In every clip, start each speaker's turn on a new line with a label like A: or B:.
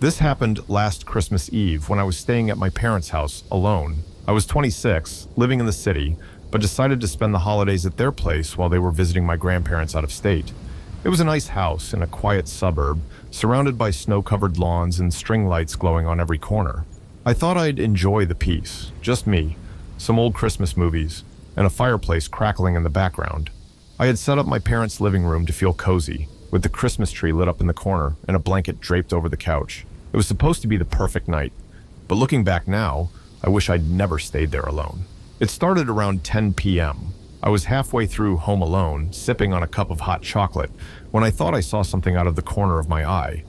A: This happened last Christmas Eve when I was staying at my parents' house alone. I was 26, living in the city, but decided to spend the holidays at their place while they were visiting my grandparents out of state. It was a nice house in a quiet suburb, surrounded by snow-covered lawns and string lights glowing on every corner. I thought I'd enjoy the peace, just me, some old Christmas movies, and a fireplace crackling in the background. I had set up my parents' living room to feel cozy, with the Christmas tree lit up in the corner and a blanket draped over the couch. It was supposed to be the perfect night, but looking back now, I wish I'd never stayed there alone. It started around 10 p.m. I was halfway through Home Alone, sipping on a cup of hot chocolate, when I thought I saw something out of the corner of my eye.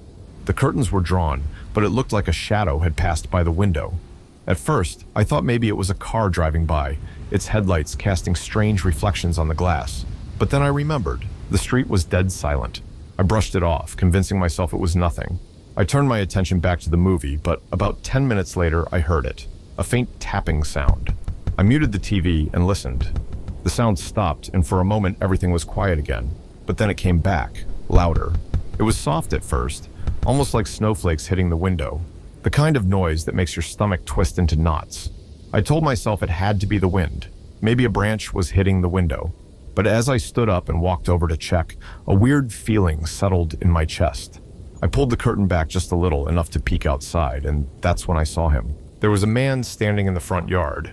A: The curtains were drawn, but it looked like a shadow had passed by the window. At first, I thought maybe it was a car driving by, its headlights casting strange reflections on the glass. But then I remembered. The street was dead silent. I brushed it off, convincing myself it was nothing. I turned my attention back to the movie, but about 10 minutes later, I heard it. A faint tapping sound. I muted the TV and listened. The sound stopped, and for a moment, everything was quiet again. But then it came back, louder. It was soft at first, almost like snowflakes hitting the window. The kind of noise that makes your stomach twist into knots. I told myself it had to be the wind. Maybe a branch was hitting the window. But as I stood up and walked over to check, a weird feeling settled in my chest. I pulled the curtain back just a little, enough to peek outside, and that's when I saw him. There was a man standing in the front yard.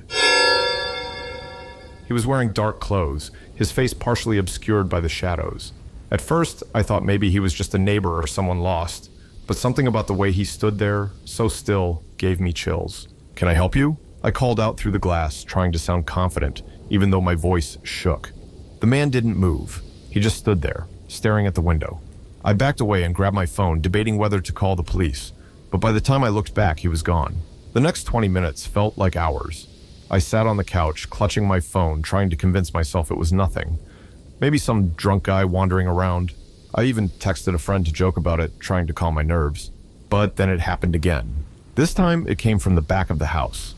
A: He was wearing dark clothes, his face partially obscured by the shadows. At first, I thought maybe he was just a neighbor or someone lost, but something about the way he stood there, so still, gave me chills. "Can I help you?" I called out through the glass, trying to sound confident, even though my voice shook. The man didn't move. He just stood there, staring at the window. I backed away and grabbed my phone, debating whether to call the police, but by the time I looked back, he was gone. The next 20 minutes felt like hours. I sat on the couch, clutching my phone, trying to convince myself it was nothing. Maybe some drunk guy wandering around. I even texted a friend to joke about it, trying to calm my nerves. But then it happened again. This time, it came from the back of the house.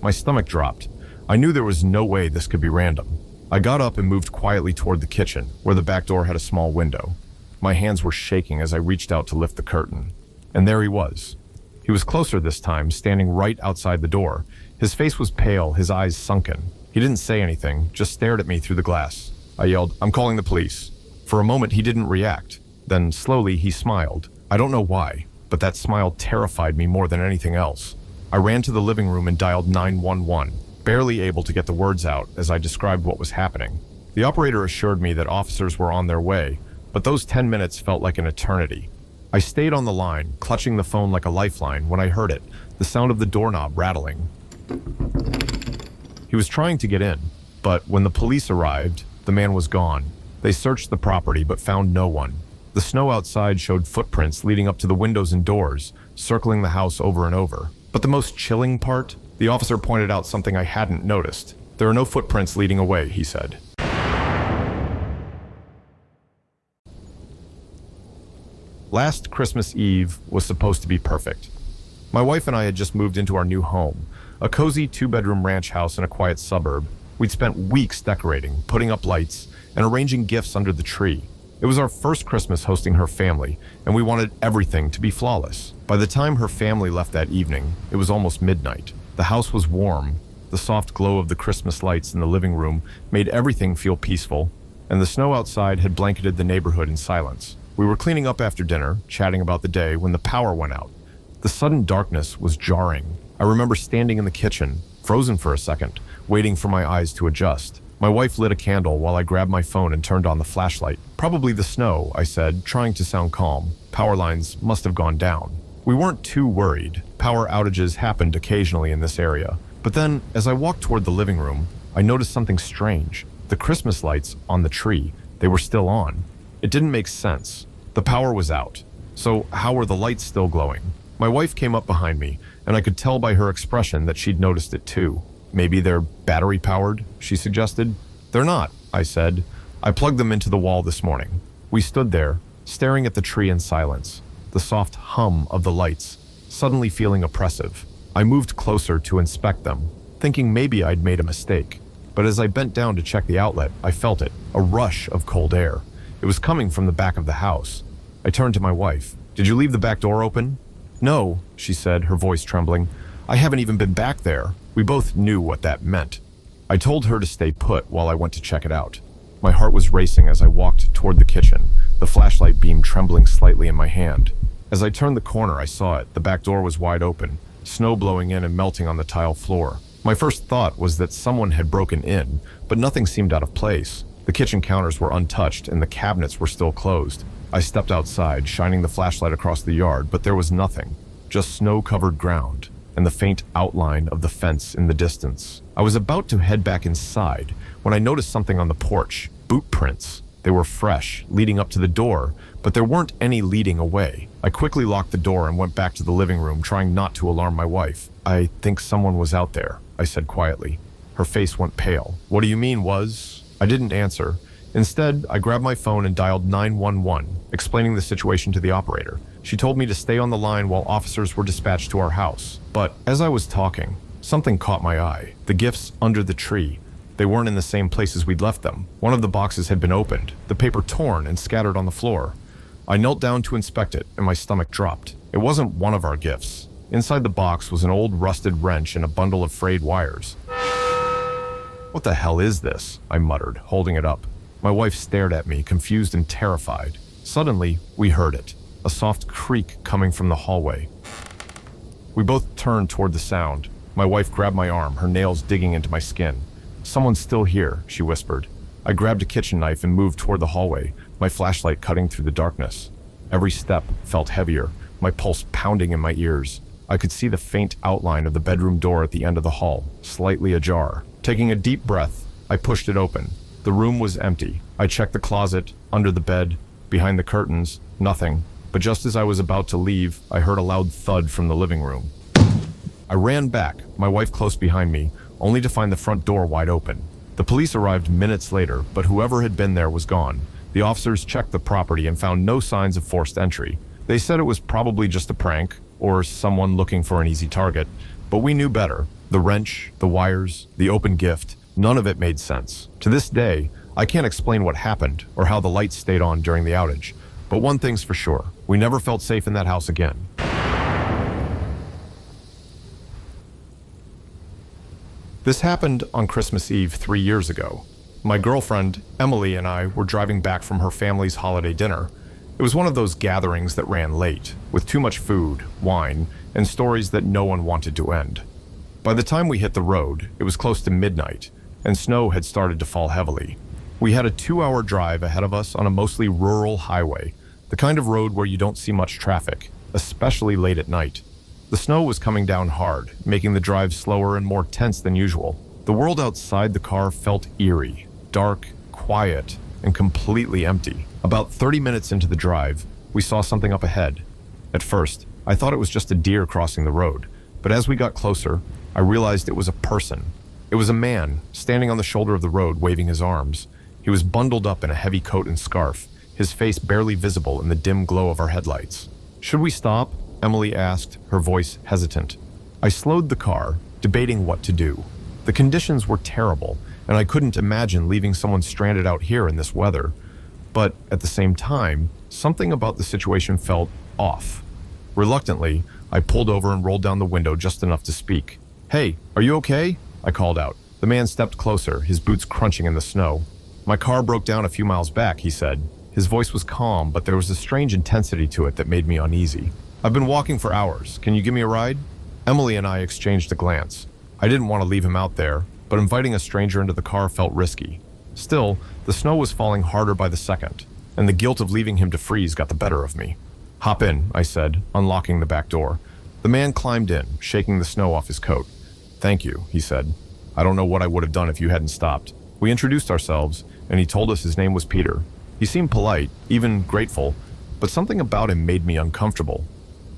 A: My stomach dropped. I knew there was no way this could be random. I got up and moved quietly toward the kitchen, where the back door had a small window. My hands were shaking as I reached out to lift the curtain. And there he was. He was closer this time, standing right outside the door. His face was pale, his eyes sunken. He didn't say anything, just stared at me through the glass. I yelled, "I'm calling the police." For a moment, he didn't react. Then, slowly, he smiled. I don't know why, but that smile terrified me more than anything else. I ran to the living room and dialed 911. Barely able to get the words out as I described what was happening. The operator assured me that officers were on their way, but those 10 minutes felt like an eternity. I stayed on the line, clutching the phone like a lifeline, when I heard it, the sound of the doorknob rattling. He was trying to get in, but when the police arrived, the man was gone. They searched the property but found no one. The snow outside showed footprints leading up to the windows and doors, circling the house over and over. But the most chilling part? The officer pointed out something I hadn't noticed. "There are no footprints leading away," he said. Last Christmas Eve was supposed to be perfect. My wife and I had just moved into our new home, a cozy 2-bedroom ranch house in a quiet suburb. We'd spent weeks decorating, putting up lights, and arranging gifts under the tree. It was our first Christmas hosting her family, and we wanted everything to be flawless. By the time her family left that evening, it was almost midnight. The house was warm. The soft glow of the Christmas lights in the living room made everything feel peaceful, and the snow outside had blanketed the neighborhood in silence. We were cleaning up after dinner, chatting about the day, when the power went out. The sudden darkness was jarring. I remember standing in the kitchen, frozen for a second, waiting for my eyes to adjust. My wife lit a candle while I grabbed my phone and turned on the flashlight. "Probably the snow," I said, trying to sound calm. "Power lines must have gone down." We weren't too worried. Power outages happened occasionally in this area. But then, as I walked toward the living room, I noticed something strange. The Christmas lights on the tree, they were still on. It didn't make sense. The power was out. So how were the lights still glowing? My wife came up behind me, and I could tell by her expression that she'd noticed it too. "Maybe they're battery-powered," she suggested. "They're not," I said. "I plugged them into the wall this morning." We stood there, staring at the tree in silence, the soft hum of the lights, suddenly feeling oppressive. I moved closer to inspect them, thinking maybe I'd made a mistake. But as I bent down to check the outlet, I felt it, a rush of cold air. It was coming from the back of the house. I turned to my wife. "Did you leave the back door open?" "No," she said, her voice trembling. "I haven't even been back there." We both knew what that meant. I told her to stay put while I went to check it out. My heart was racing as I walked toward the kitchen, the flashlight beam trembling slightly in my hand. As I turned the corner, I saw it. The back door was wide open, snow blowing in and melting on the tile floor. My first thought was that someone had broken in, but nothing seemed out of place. The kitchen counters were untouched and the cabinets were still closed. I stepped outside, shining the flashlight across the yard, but there was nothing, just snow-covered ground and the faint outline of the fence in the distance. I was about to head back inside when I noticed something on the porch, boot prints. They were fresh, leading up to the door, but there weren't any leading away. I quickly locked the door and went back to the living room, trying not to alarm my wife. "I think someone was out there," I said quietly. Her face went pale. "What do you mean, was?" I didn't answer. Instead, I grabbed my phone and dialed 911, explaining the situation to the operator. She told me to stay on the line while officers were dispatched to our house. But as I was talking, something caught my eye. The gifts under the tree. They weren't in the same place as we'd left them. One of the boxes had been opened, the paper torn and scattered on the floor. I knelt down to inspect it, and my stomach dropped. It wasn't one of our gifts. Inside the box was an old rusted wrench and a bundle of frayed wires. "What the hell is this?" I muttered, holding it up. My wife stared at me, confused and terrified. Suddenly, we heard it, a soft creak coming from the hallway. We both turned toward the sound. My wife grabbed my arm, her nails digging into my skin. "Someone's still here," she whispered. I grabbed a kitchen knife and moved toward the hallway, my flashlight cutting through the darkness. Every step felt heavier, my pulse pounding in my ears. I could see the faint outline of the bedroom door at the end of the hall, slightly ajar. Taking a deep breath, I pushed it open. The room was empty. I checked the closet, under the bed, behind the curtains, nothing. But just as I was about to leave, I heard a loud thud from the living room. I ran back, my wife close behind me, only to find the front door wide open. The police arrived minutes later, but whoever had been there was gone. The officers checked the property and found no signs of forced entry. They said it was probably just a prank, or someone looking for an easy target, but we knew better. The wrench, the wires, the open gift, none of it made sense. To this day, I can't explain what happened or how the lights stayed on during the outage. But one thing's for sure, we never felt safe in that house again. This happened on Christmas Eve 3 years ago. My girlfriend, Emily, and I were driving back from her family's holiday dinner. It was one of those gatherings that ran late, with too much food, wine, and stories that no one wanted to end. By the time we hit the road, it was close to midnight, and snow had started to fall heavily. We had a 2-hour drive ahead of us on a mostly rural highway, the kind of road where you don't see much traffic, especially late at night. The snow was coming down hard, making the drive slower and more tense than usual. The world outside the car felt eerie, dark, quiet, and completely empty. About 30 minutes into the drive, we saw something up ahead. At first, I thought it was just a deer crossing the road, but as we got closer, I realized it was a person. It was a man, standing on the shoulder of the road, waving his arms. He was bundled up in a heavy coat and scarf, his face barely visible in the dim glow of our headlights. "Should we stop?" Emily asked, her voice hesitant. I slowed the car, debating what to do. The conditions were terrible, and I couldn't imagine leaving someone stranded out here in this weather. But at the same time, something about the situation felt off. Reluctantly, I pulled over and rolled down the window just enough to speak. "Hey, are you okay?" I called out. The man stepped closer, his boots crunching in the snow. "My car broke down a few miles back," he said. His voice was calm, but there was a strange intensity to it that made me uneasy. "I've been walking for hours. Can you give me a ride?" Emily and I exchanged a glance. I didn't want to leave him out there, but inviting a stranger into the car felt risky. Still, the snow was falling harder by the second, and the guilt of leaving him to freeze got the better of me. "Hop in," I said, unlocking the back door. The man climbed in, shaking the snow off his coat. "Thank you," he said. "I don't know what I would have done if you hadn't stopped." We introduced ourselves, and he told us his name was Peter. He seemed polite, even grateful, but something about him made me uncomfortable.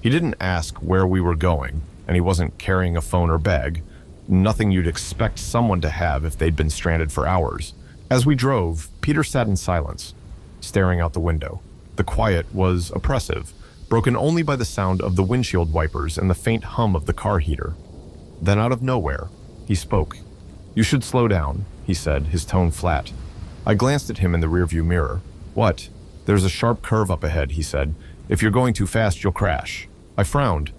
A: He didn't ask where we were going, and he wasn't carrying a phone or bag. Nothing you'd expect someone to have if they'd been stranded for hours. As we drove, Peter sat in silence, staring out the window. The quiet was oppressive, broken only by the sound of the windshield wipers and the faint hum of the car heater. Then out of nowhere, he spoke. "You should slow down," he said, his tone flat. I glanced at him in the rearview mirror. "What?" "There's a sharp curve up ahead," he said. "If you're going too fast, you'll crash." I frowned.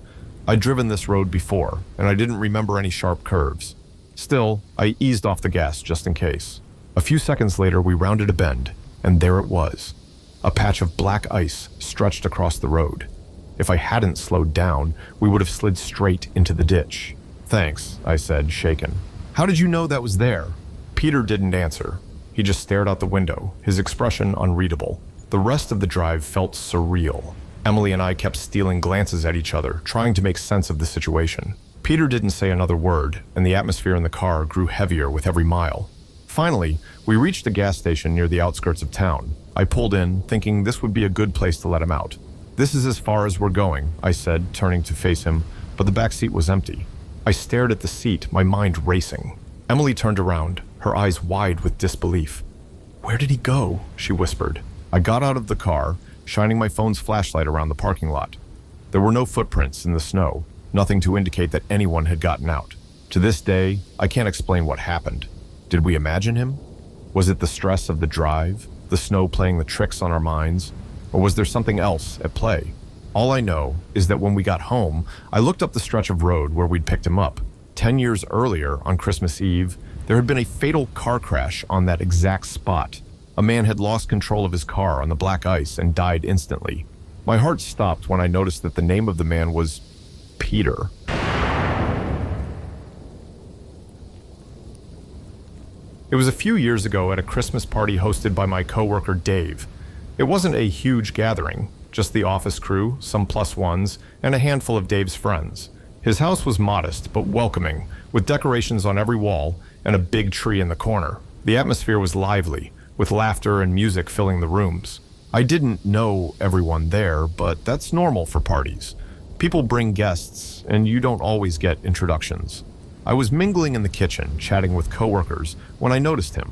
A: I'd driven this road before, and I didn't remember any sharp curves. Still, I eased off the gas just in case. A few seconds later, we rounded a bend, and there it was. A patch of black ice stretched across the road. If I hadn't slowed down, we would have slid straight into the ditch. "Thanks," I said, shaken. "How did you know that was there?" Peter didn't answer. He just stared out the window, his expression unreadable. The rest of the drive felt surreal. Emily and I kept stealing glances at each other, trying to make sense of the situation. Peter didn't say another word, and the atmosphere in the car grew heavier with every mile. Finally, we reached a gas station near the outskirts of town. I pulled in, thinking this would be a good place to let him out. "This is as far as we're going," I said, turning to face him, but the back seat was empty. I stared at the seat, my mind racing. Emily turned around, her eyes wide with disbelief. "Where did he go?" she whispered. I got out of the car, shining my phone's flashlight around the parking lot. There were no footprints in the snow, nothing to indicate that anyone had gotten out. To this day, I can't explain what happened. Did we imagine him? Was it the stress of the drive, the snow playing the tricks on our minds, or was there something else at play? All I know is that when we got home, I looked up the stretch of road where we'd picked him up. 10 years earlier, on Christmas Eve, there had been a fatal car crash on that exact spot. A man had lost control of his car on the black ice and died instantly. My heart stopped when I noticed that the name of the man was Peter. It was a few years ago at a Christmas party hosted by my coworker Dave. It wasn't a huge gathering, just the office crew, some plus ones, and a handful of Dave's friends. His house was modest but welcoming, with decorations on every wall and a big tree in the corner. The atmosphere was lively, with laughter and music filling the rooms. I didn't know everyone there, but that's normal for parties. People bring guests, and you don't always get introductions. I was mingling in the kitchen, chatting with coworkers, when I noticed him.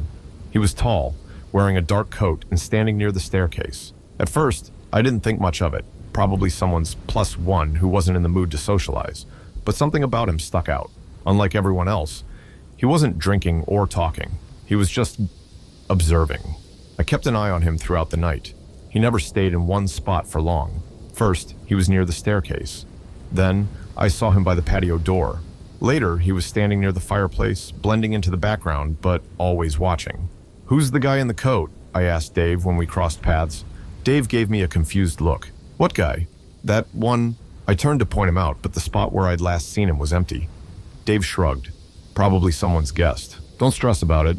A: He was tall, wearing a dark coat and standing near the staircase. At first, I didn't think much of it, probably someone's plus one who wasn't in the mood to socialize, but something about him stuck out. Unlike everyone else, he wasn't drinking or talking. He was just observing. I kept an eye on him throughout the night. He never stayed in one spot for long. First, he was near the staircase. Then, I saw him by the patio door. Later, he was standing near the fireplace, blending into the background, but always watching. "Who's the guy in the coat?" I asked Dave when we crossed paths. Dave gave me a confused look. "What guy?" "That one." I turned to point him out, but the spot where I'd last seen him was empty. Dave shrugged. "Probably someone's guest. Don't stress about it."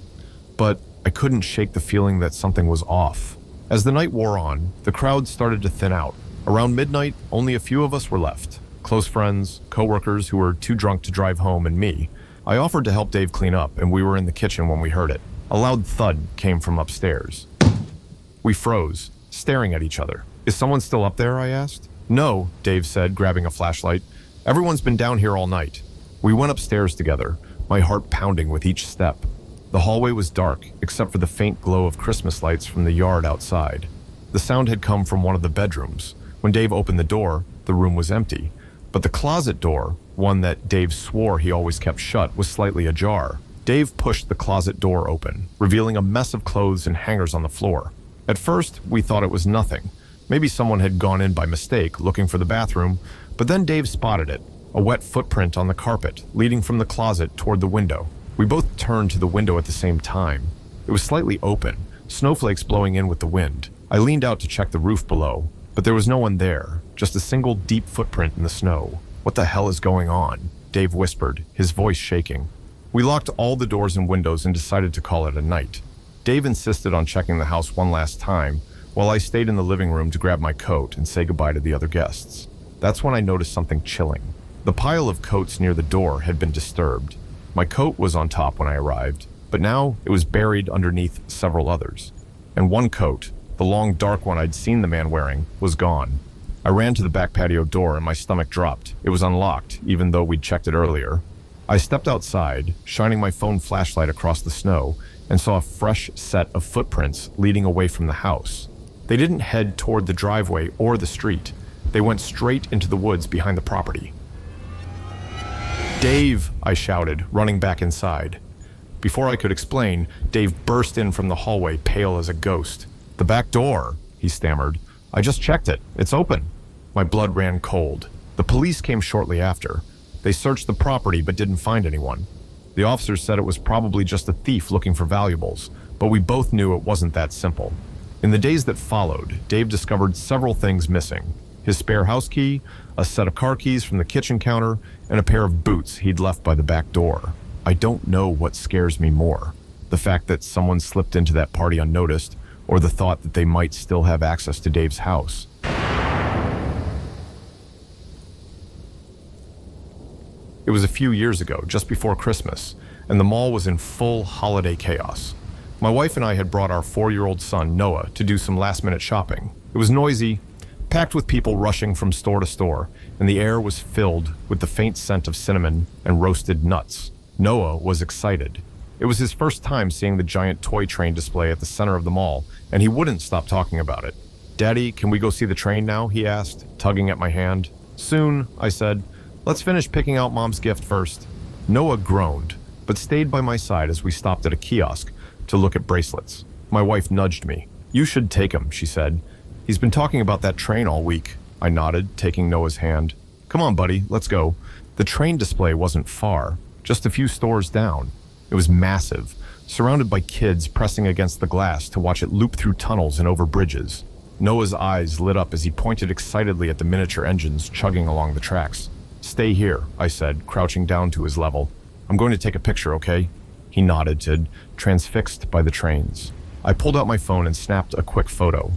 A: But I couldn't shake the feeling that something was off. As the night wore on, the crowd started to thin out. Around midnight, only a few of us were left. Close friends, coworkers who were too drunk to drive home, and me. I offered to help Dave clean up, and we were in the kitchen when we heard it. A loud thud came from upstairs. We froze, staring at each other. "Is someone still up there?" I asked. "No," Dave said, grabbing a flashlight. "Everyone's been down here all night." We went upstairs together, my heart pounding with each step. The hallway was dark, except for the faint glow of Christmas lights from the yard outside. The sound had come from one of the bedrooms. When Dave opened the door, the room was empty. But the closet door, one that Dave swore he always kept shut, was slightly ajar. Dave pushed the closet door open, revealing a mess of clothes and hangers on the floor. At first, we thought it was nothing. Maybe someone had gone in by mistake, looking for the bathroom, but then Dave spotted it, a wet footprint on the carpet, leading from the closet toward the window. We both turned to the window at the same time. It was slightly open, snowflakes blowing in with the wind. I leaned out to check the roof below, but there was no one there, just a single deep footprint in the snow. "What the hell is going on?" Dave whispered, his voice shaking. We locked all the doors and windows and decided to call it a night. Dave insisted on checking the house one last time, while I stayed in the living room to grab my coat and say goodbye to the other guests. That's when I noticed something chilling. The pile of coats near the door had been disturbed. My coat was on top when I arrived, but now it was buried underneath several others. And one coat, the long dark one I'd seen the man wearing, was gone. I ran to the back patio door and my stomach dropped. It was unlocked, even though we'd checked it earlier. I stepped outside, shining my phone flashlight across the snow, and saw a fresh set of footprints leading away from the house. They didn't head toward the driveway or the street. They went straight into the woods behind the property. "Dave!" I shouted, running back inside. Before I could explain, Dave burst in from the hallway, pale as a ghost. "The back door," he stammered. "I just checked it. It's open." My blood ran cold. The police came shortly after. They searched the property but didn't find anyone. The officers said it was probably just a thief looking for valuables, but we both knew it wasn't that simple. In the days that followed, Dave discovered several things missing. His spare house key, a set of car keys from the kitchen counter, and a pair of boots he'd left by the back door. I don't know what scares me more, the fact that someone slipped into that party unnoticed, or the thought that they might still have access to Dave's house. It was a few years ago, just before Christmas, and the mall was in full holiday chaos. My wife and I had brought our 4-year-old son, Noah, to do some last-minute shopping. It was noisy, packed with people rushing from store to store, and the air was filled with the faint scent of cinnamon and roasted nuts. Noah was excited. It was his first time seeing the giant toy train display at the center of the mall, and he wouldn't stop talking about it. "Daddy, can we go see the train now?" he asked, tugging at my hand. "Soon," I said. "Let's finish picking out Mom's gift first." Noah groaned, but stayed by my side as we stopped at a kiosk to look at bracelets. My wife nudged me. "You should take him," she said. "He's been talking about that train all week." I nodded, taking Noah's hand. "Come on, buddy, let's go." The train display wasn't far, just a few stores down. It was massive, surrounded by kids pressing against the glass to watch it loop through tunnels and over bridges. Noah's eyes lit up as he pointed excitedly at the miniature engines chugging along the tracks. "Stay here," I said, crouching down to his level. "I'm going to take a picture, okay?" He nodded, transfixed by the trains. I pulled out my phone and snapped a quick photo.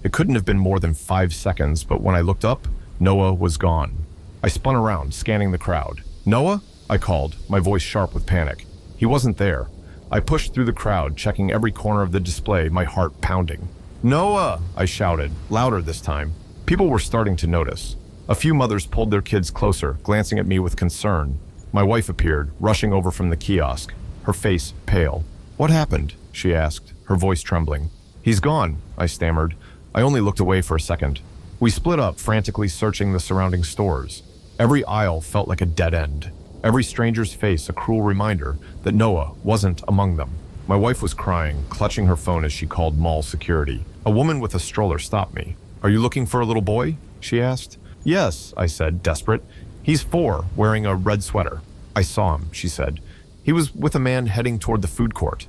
A: It couldn't have been more than 5 seconds, but when I looked up, Noah was gone. I spun around, scanning the crowd. "Noah?" I called, my voice sharp with panic. He wasn't there. I pushed through the crowd, checking every corner of the display, my heart pounding. "Noah!" I shouted, louder this time. People were starting to notice. A few mothers pulled their kids closer, glancing at me with concern. My wife appeared, rushing over from the kiosk, her face pale. "What happened?" she asked, her voice trembling. "He's gone," I stammered. I only looked away for a second. We split up, frantically searching the surrounding stores. Every aisle felt like a dead end. Every stranger's face a cruel reminder that Noah wasn't among them. My wife was crying, clutching her phone as she called mall security. A woman with a stroller stopped me. "Are you looking for a little boy?" she asked. "Yes," I said, desperate. "He's 4, wearing a red sweater." "I saw him," she said. "He was with a man heading toward the food court."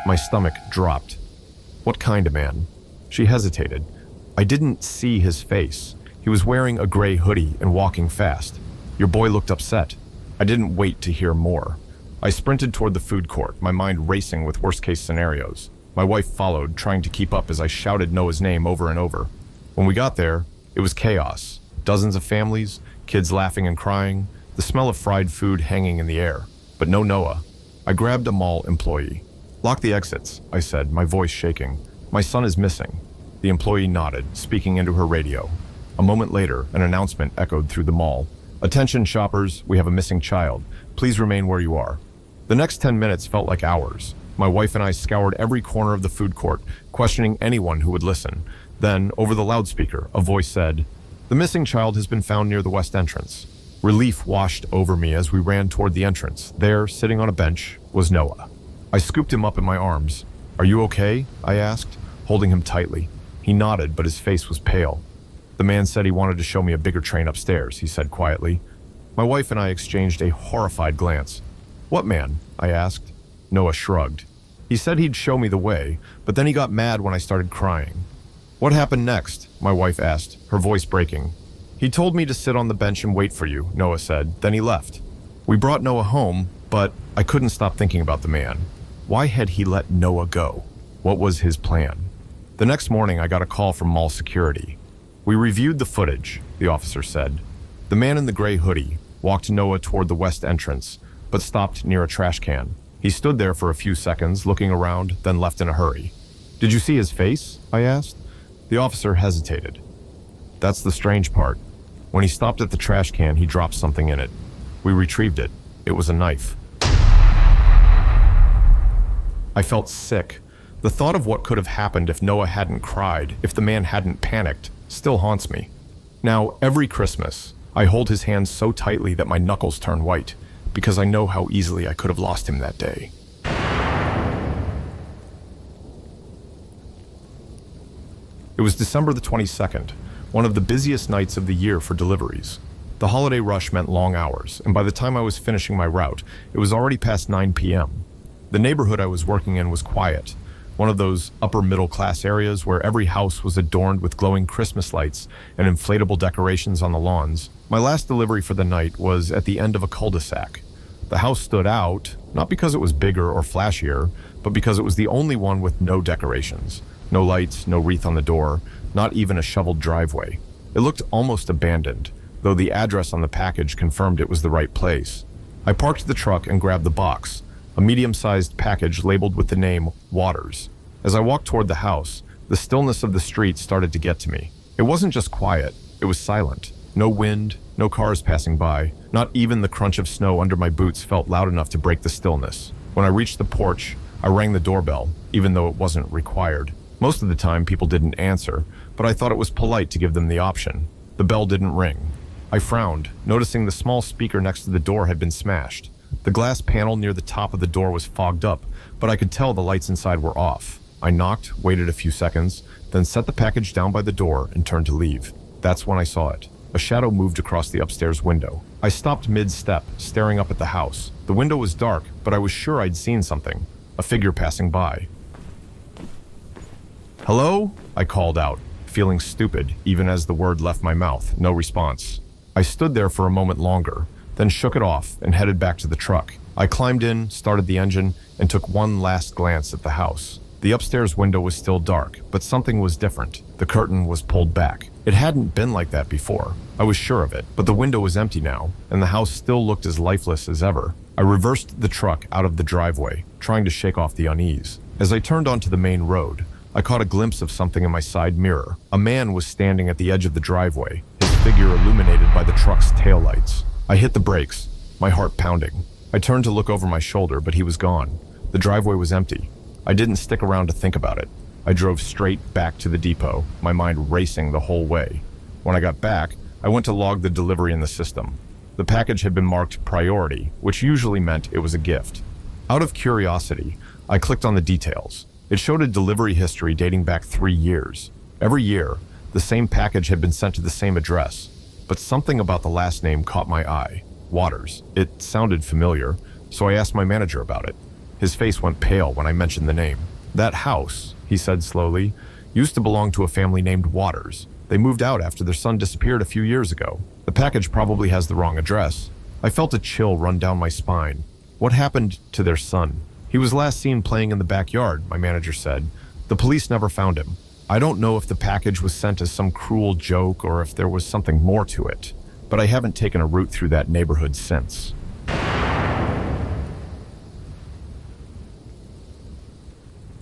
A: My stomach dropped. "What kind of man?" She hesitated. I didn't see his face. He was wearing a gray hoodie and walking fast. "Your boy looked upset." I didn't wait to hear more. I sprinted toward the food court, my mind racing with worst-case scenarios. My wife followed, trying to keep up as I shouted Noah's name over and over. When we got there, it was chaos. Dozens of families, kids laughing and crying, the smell of fried food hanging in the air. But no Noah. I grabbed a mall employee. "Lock the exits," I said, my voice shaking. "My son is missing." The employee nodded, speaking into her radio. A moment later, an announcement echoed through the mall. "Attention shoppers, we have a missing child. Please remain where you are." The next 10 minutes felt like hours. My wife and I scoured every corner of the food court, questioning anyone who would listen. Then, over the loudspeaker, a voice said, "The missing child has been found near the west entrance." Relief washed over me as we ran toward the entrance. There, sitting on a bench, was Noah. I scooped him up in my arms. "Are you okay?" I asked, holding him tightly. He nodded, but his face was pale. "The man said he wanted to show me a bigger train upstairs," he said quietly. My wife and I exchanged a horrified glance. "What man?" I asked. Noah shrugged. "He said he'd show me the way, but then he got mad when I started crying." "What happened next?" my wife asked, her voice breaking. "He told me to sit on the bench and wait for you," Noah said. "Then he left." We brought Noah home, but I couldn't stop thinking about the man. Why had he let Noah go? What was his plan? The next morning, I got a call from mall security. "We reviewed the footage," the officer said. The man in the gray hoodie walked Noah toward the west entrance, but stopped near a trash can. He stood there for a few seconds, looking around, then left in a hurry. "Did you see his face?" I asked. The officer hesitated. "That's the strange part. When he stopped at the trash can, he dropped something in it. We retrieved it. It was a knife." I felt sick. The thought of what could have happened if Noah hadn't cried, if the man hadn't panicked, still haunts me. Now, every Christmas, I hold his hand so tightly that my knuckles turn white, because I know how easily I could have lost him that day. It was December the 22nd, one of the busiest nights of the year for deliveries. The holiday rush meant long hours, and by the time I was finishing my route, it was already past 9 p.m. The neighborhood I was working in was quiet, one of those upper middle class areas where every house was adorned with glowing Christmas lights and inflatable decorations on the lawns. My last delivery for the night was at the end of a cul-de-sac. The house stood out, not because it was bigger or flashier, but because it was the only one with no decorations. No lights, no wreath on the door, not even a shoveled driveway. It looked almost abandoned, though the address on the package confirmed it was the right place. I parked the truck and grabbed the box, a medium-sized package labeled with the name Waters. As I walked toward the house, the stillness of the street started to get to me. It wasn't just quiet, it was silent. No wind, no cars passing by. Not even the crunch of snow under my boots felt loud enough to break the stillness. When I reached the porch, I rang the doorbell, even though it wasn't required. Most of the time, people didn't answer, but I thought it was polite to give them the option. The bell didn't ring. I frowned, noticing the small speaker next to the door had been smashed. The glass panel near the top of the door was fogged up, but I could tell the lights inside were off. I knocked, waited a few seconds, then set the package down by the door and turned to leave. That's when I saw it. A shadow moved across the upstairs window. I stopped mid-step, staring up at the house. The window was dark, but I was sure I'd seen something. A figure passing by. "Hello?" I called out, feeling stupid, even as the word left my mouth. No response. I stood there for a moment longer, then shook it off and headed back to the truck. I climbed in, started the engine, and took one last glance at the house. The upstairs window was still dark, but something was different. The curtain was pulled back. It hadn't been like that before. I was sure of it, but the window was empty now, and the house still looked as lifeless as ever. I reversed the truck out of the driveway, trying to shake off the unease. As I turned onto the main road, I caught a glimpse of something in my side mirror. A man was standing at the edge of the driveway, his figure illuminated by the truck's taillights. I hit the brakes, my heart pounding. I turned to look over my shoulder, but he was gone. The driveway was empty. I didn't stick around to think about it. I drove straight back to the depot, my mind racing the whole way. When I got back, I went to log the delivery in the system. The package had been marked priority, which usually meant it was a gift. Out of curiosity, I clicked on the details. It showed a delivery history dating back 3 years. Every year, the same package had been sent to the same address, but something about the last name caught my eye. Waters. It sounded familiar, so I asked my manager about it. His face went pale when I mentioned the name. "That house," he said slowly, "used to belong to a family named Waters. They moved out after their son disappeared a few years ago. The package probably has the wrong address." I felt a chill run down my spine. What happened to their son? "He was last seen playing in the backyard," my manager said. "The police never found him. I don't know if the package was sent as some cruel joke or if there was something more to it, but I haven't taken a route through that neighborhood since."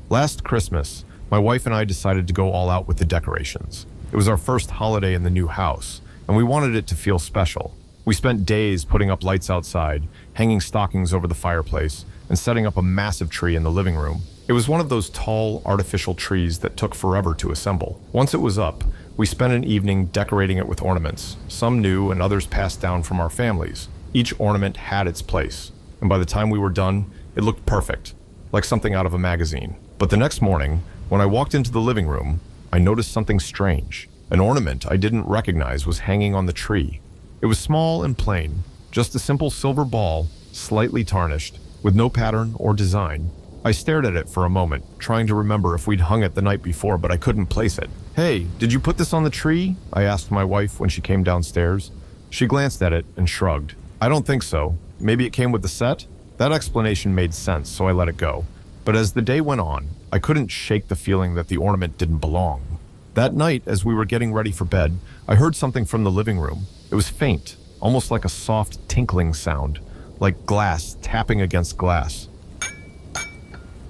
A: Last Christmas, my wife and I decided to go all out with the decorations. It was our first holiday in the new house, and we wanted it to feel special. We spent days putting up lights outside, hanging stockings over the fireplace, and setting up a massive tree in the living room. It was one of those tall, artificial trees that took forever to assemble. Once it was up, we spent an evening decorating it with ornaments, some new and others passed down from our families. Each ornament had its place, and by the time we were done, it looked perfect, like something out of a magazine. But the next morning, when I walked into the living room, I noticed something strange. An ornament I didn't recognize was hanging on the tree. It was small and plain, just a simple silver ball, slightly tarnished, with no pattern or design. I stared at it for a moment, trying to remember if we'd hung it the night before, but I couldn't place it. "Hey, did you put this on the tree?" I asked my wife when she came downstairs. She glanced at it and shrugged. "I don't think so. Maybe it came with the set?" That explanation made sense, so I let it go. But as the day went on, I couldn't shake the feeling that the ornament didn't belong. That night, as we were getting ready for bed, I heard something from the living room. It was faint, almost like a soft tinkling sound, like glass tapping against glass.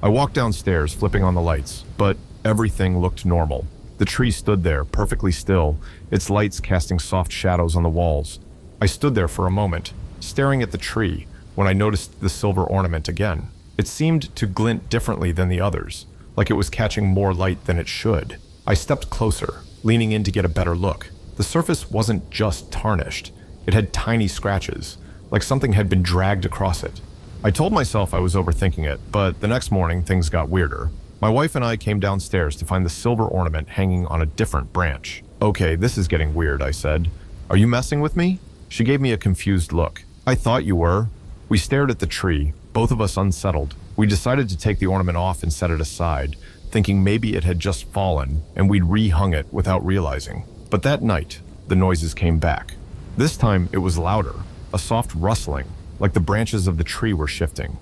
A: I walked downstairs, flipping on the lights, but everything looked normal. The tree stood there, perfectly still, its lights casting soft shadows on the walls. I stood there for a moment, staring at the tree, when I noticed the silver ornament again. It seemed to glint differently than the others, like it was catching more light than it should. I stepped closer, leaning in to get a better look. The surface wasn't just tarnished. It had tiny scratches, like something had been dragged across it. I told myself I was overthinking it, but the next morning things got weirder. My wife and I came downstairs to find the silver ornament hanging on a different branch. "Okay, this is getting weird," I said. "Are you messing with me?" She gave me a confused look. "I thought you were." We stared at the tree, both of us unsettled. We decided to take the ornament off and set it aside, thinking maybe it had just fallen and we'd rehung it without realizing. But that night, the noises came back. This time it was louder, a soft rustling, like the branches of the tree were shifting.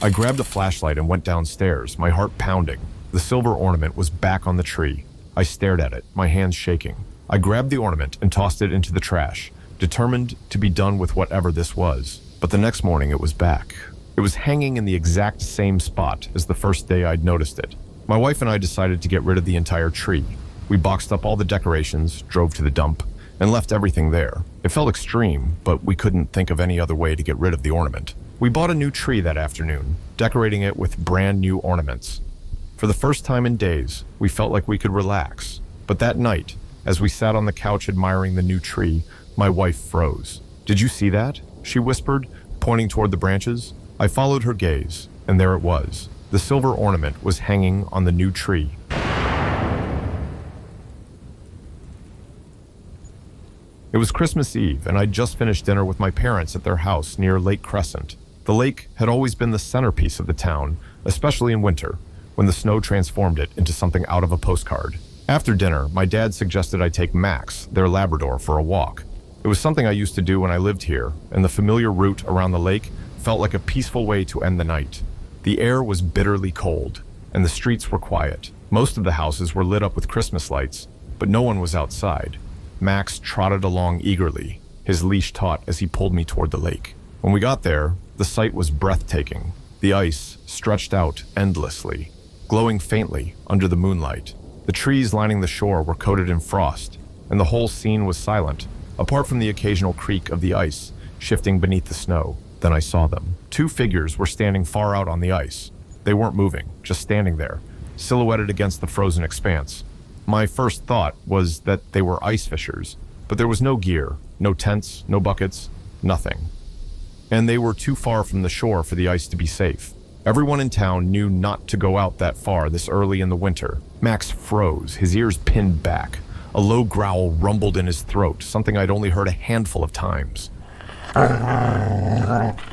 A: I grabbed a flashlight and went downstairs, my heart pounding. The silver ornament was back on the tree. I stared at it, my hands shaking. I grabbed the ornament and tossed it into the trash, determined to be done with whatever this was. But the next morning it was back. It was hanging in the exact same spot as the first day I'd noticed it. My wife and I decided to get rid of the entire tree. We boxed up all the decorations, drove to the dump, and left everything there. It felt extreme, but we couldn't think of any other way to get rid of the ornament. We bought a new tree that afternoon, decorating it with brand new ornaments. For the first time in days, we felt like we could relax. But that night, as we sat on the couch admiring the new tree, my wife froze. "Did you see that?" she whispered, pointing toward the branches. I followed her gaze, and there it was. The silver ornament was hanging on the new tree. It was Christmas Eve, and I'd just finished dinner with my parents at their house near Lake Crescent. The lake had always been the centerpiece of the town, especially in winter, when the snow transformed it into something out of a postcard. After dinner, my dad suggested I take Max, their Labrador, for a walk. It was something I used to do when I lived here, and the familiar route around the lake felt like a peaceful way to end the night. The air was bitterly cold, and the streets were quiet. Most of the houses were lit up with Christmas lights, but no one was outside. Max trotted along eagerly, his leash taut as he pulled me toward the lake. When we got there, the sight was breathtaking. The ice stretched out endlessly, glowing faintly under the moonlight. The trees lining the shore were coated in frost, and the whole scene was silent, apart from the occasional creak of the ice shifting beneath the snow. Then I saw them. Two figures were standing far out on the ice. They weren't moving, just standing there, silhouetted against the frozen expanse. My first thought was that they were ice fishers, but there was no gear, no tents, no buckets, nothing. And they were too far from the shore for the ice to be safe. Everyone in town knew not to go out that far this early in the winter. Max froze, his ears pinned back. A low growl rumbled in his throat, something I'd only heard a handful of times.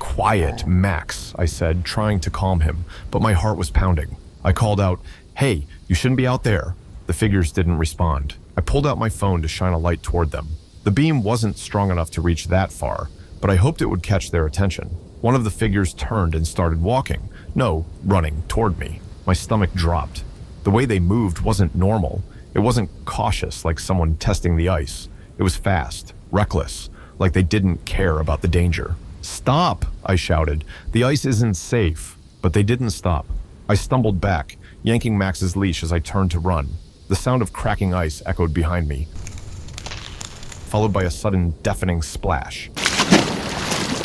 A: "Quiet, Max," I said, trying to calm him, but my heart was pounding. I called out, "Hey, you shouldn't be out there." The figures didn't respond. I pulled out my phone to shine a light toward them. The beam wasn't strong enough to reach that far, but I hoped it would catch their attention. One of the figures turned and started walking. No, running toward me. My stomach dropped. The way they moved wasn't normal. It wasn't cautious like someone testing the ice. It was fast, reckless, like they didn't care about the danger. "Stop!" I shouted. "The ice isn't safe." But they didn't stop. I stumbled back, yanking Max's leash as I turned to run. The sound of cracking ice echoed behind me, followed by a sudden deafening splash.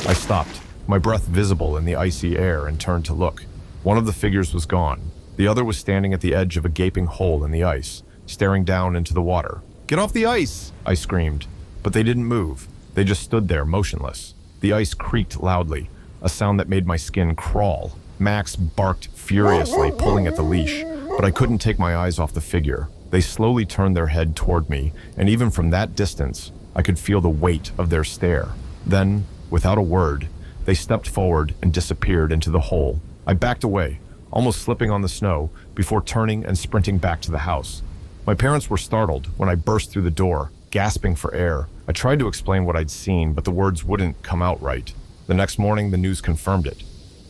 A: I stopped, my breath visible in the icy air, and turned to look. One of the figures was gone. The other was standing at the edge of a gaping hole in the ice, staring down into the water. "Get off the ice!" I screamed. But they didn't move. They just stood there, motionless. The ice creaked loudly, a sound that made my skin crawl. Max barked furiously, pulling at the leash, but I couldn't take my eyes off the figure. They slowly turned their head toward me, and even from that distance, I could feel the weight of their stare. Then, without a word, they stepped forward and disappeared into the hole. I backed away, almost slipping on the snow, before turning and sprinting back to the house. My parents were startled when I burst through the door, gasping for air. I tried to explain what I'd seen, but the words wouldn't come out right. The next morning, the news confirmed it.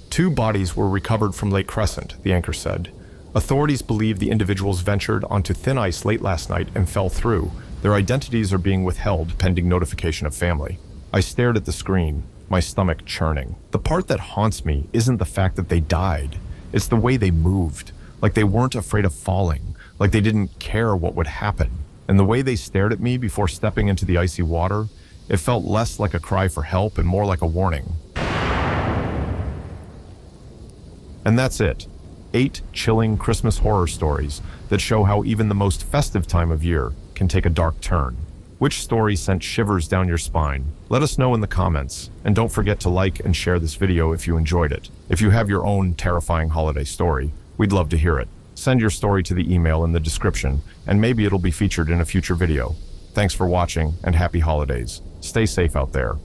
A: 2 bodies were recovered from Lake Crescent, the anchor said. Authorities believe the individuals ventured onto thin ice late last night and fell through. Their identities are being withheld pending notification of family. I stared at the screen, my stomach churning. The part that haunts me isn't the fact that they died. It's the way they moved, like they weren't afraid of falling, like they didn't care what would happen. And the way they stared at me before stepping into the icy water, it felt less like a cry for help and more like a warning. And that's it. 8 chilling Christmas horror stories that show how even the most festive time of year can take a dark turn. Which story sent shivers down your spine? Let us know in the comments, and don't forget to like and share this video if you enjoyed it. If you have your own terrifying holiday story, we'd love to hear it. Send your story to the email in the description, and maybe it'll be featured in a future video. Thanks for watching, and happy holidays. Stay safe out there.